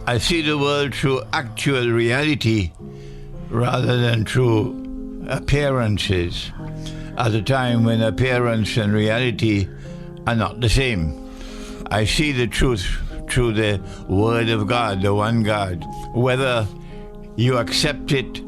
I see the world through actual reality rather than through appearances, at a time when appearance and reality are not the same. I see the truth through the Word of God, the one God. Whether you accept it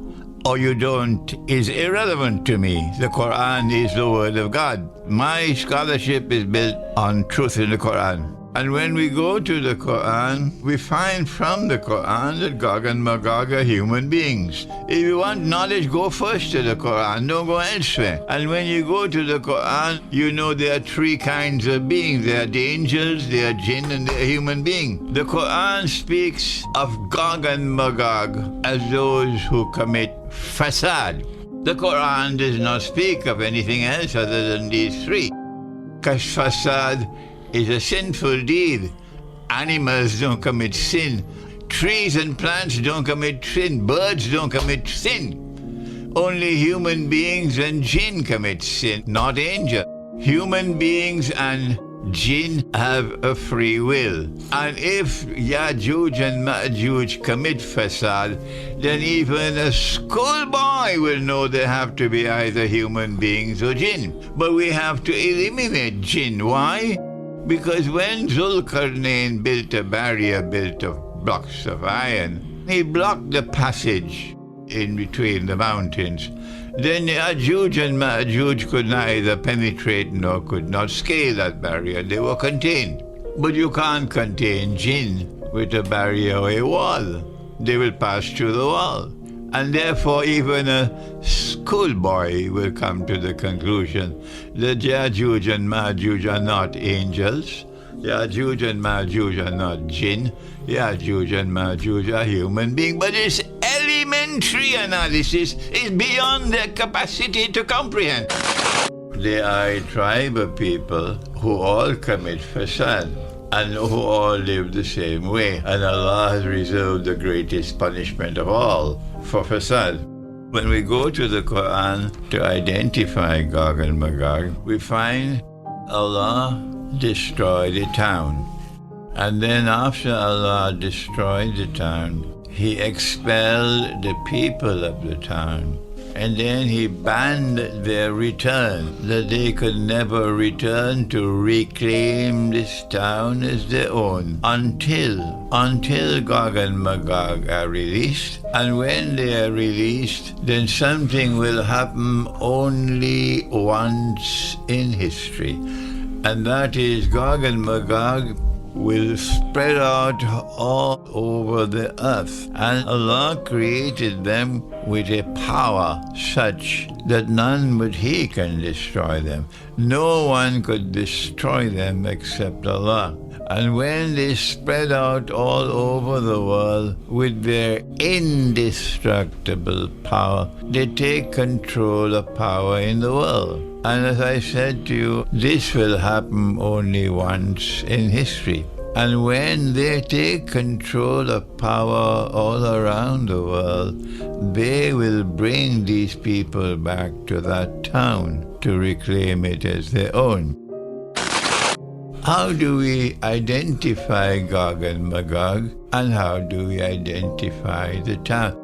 or you don't is irrelevant to me. The Quran is the Word of God. My scholarship is built on truth in the Quran. And when we go to the Quran, we find from the Quran that Gog and Magog are human beings. If you want knowledge, go first to the Quran, don't go elsewhere. And when you go to the Quran, you know there are three kinds of beings. There are the angels, there are jinn, and there are human beings. The Quran speaks of Gog and Magog as those who commit fasad. The Quran does not speak of anything else other than these three. Because fasad is a sinful deed. Animals don't commit sin. Trees and plants don't commit sin. Birds don't commit sin. Only human beings and jinn commit sin, not angels. Human beings and jinn have a free will. And if Yakjuj and Makjuj commit fasad, then even a schoolboy will know they have to be either human beings or jinn. But we have to eliminate jinn. Why? Because when Zulkarnain built a barrier built of blocks of iron, he blocked the passage in between the mountains. Then Yakjuj and Makjuj could neither penetrate nor could not scale that barrier. They were contained. But you can't contain jinn with a barrier or a wall. They will pass through the wall. And therefore even a schoolboy will come to the conclusion that Yakjuj and Makjuj are not angels. Yakjuj and Makjuj are not jinn. Yakjuj and Makjuj are human beings. But this elementary analysis is beyond their capacity to comprehend. They are a tribe of people who all commit fasad and who all live the same way. And Allah has reserved the greatest punishment of all for fasad. When we go to the Quran to identify Gog and Magog, we find Allah destroyed a town. And then after Allah destroyed the town, He expelled the people of the town. And then He banned their return, that they could never return to reclaim this town as their own until Gog and Magog are released. And when they are released, then something will happen only once in history. And that is Gog and Magog will spread out all over the earth. And Allah created them with a power such that none but He can destroy them. No one could destroy them except Allah. And when they spread out all over the world with their indestructible power, they take control of power in the world. And as I said to you, this will happen only once in history. And when they take control of power all around the world, they will bring these people back to that town to reclaim it as their own. How do we identify Gog and Magog, and how do we identify the town?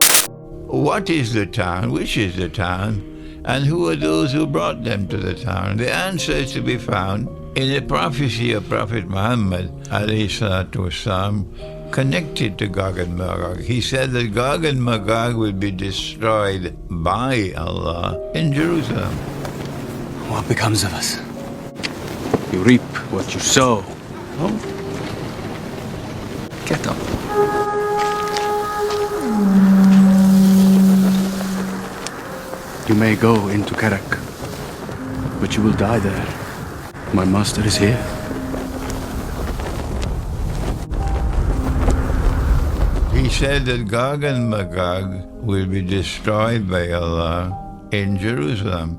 What is the town? Which is the town? And who are those who brought them to the town? The answer is to be found in the prophecy of Prophet Muhammad ﷺ, connected to Gog and Magog. He said that Gog and Magog will be destroyed by Allah in Jerusalem. What becomes of us? You reap what you sow. Oh. Get up. You may go into Karak, but you will die there. My master is here. He said that Gog and Magog will be destroyed by Allah in Jerusalem.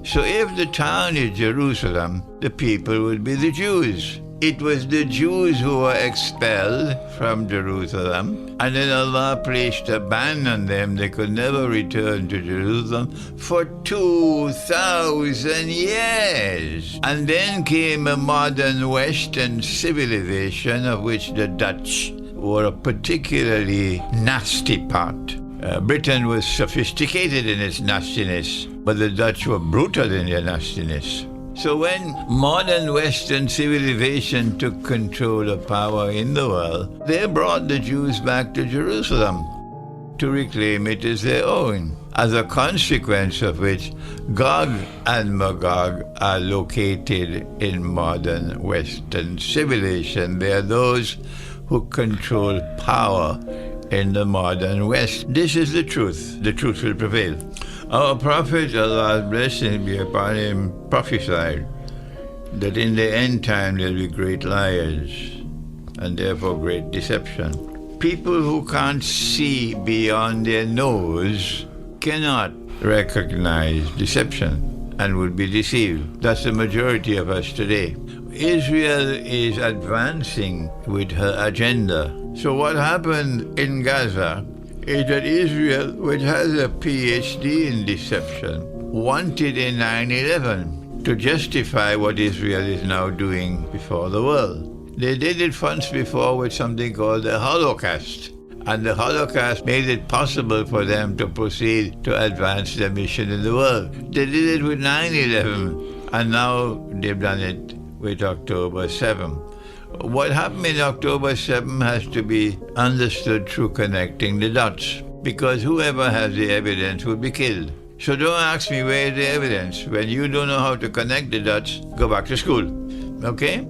So if the town is Jerusalem, the people would be the Jews. It was the Jews who were expelled from Jerusalem, and then Allah placed a ban on them. They could never return to Jerusalem for 2,000 years. And then came a modern Western civilization, of which the Dutch were a particularly nasty part. Britain was sophisticated in its nastiness, but the Dutch were brutal in their nastiness. So when modern Western civilization took control of power in the world, they brought the Jews back to Jerusalem to reclaim it as their own, as a consequence of which Gog and Magog are located in modern Western civilization. They are those who control power in the modern West. This is the truth. The truth will prevail. Our prophet, Allah's blessing be upon him, prophesied that in the end time there will be great liars and therefore great deception. People who can't see beyond their nose cannot recognize deception and will be deceived. That's the majority of us today. Israel is advancing with her agenda. So what happened in Gaza is that Israel, which has a PhD in deception, wanted in 9/11 to justify what Israel is now doing before the world. They did it once before with something called the Holocaust. And the Holocaust made it possible for them to proceed to advance their mission in the world. They did it with 9/11, and now they've done it with October 7. What happened in October 7 has to be understood through connecting the dots, because whoever has the evidence will be killed. So don't ask me where is the evidence. When you don't know how to connect the dots, go back to school. Okay?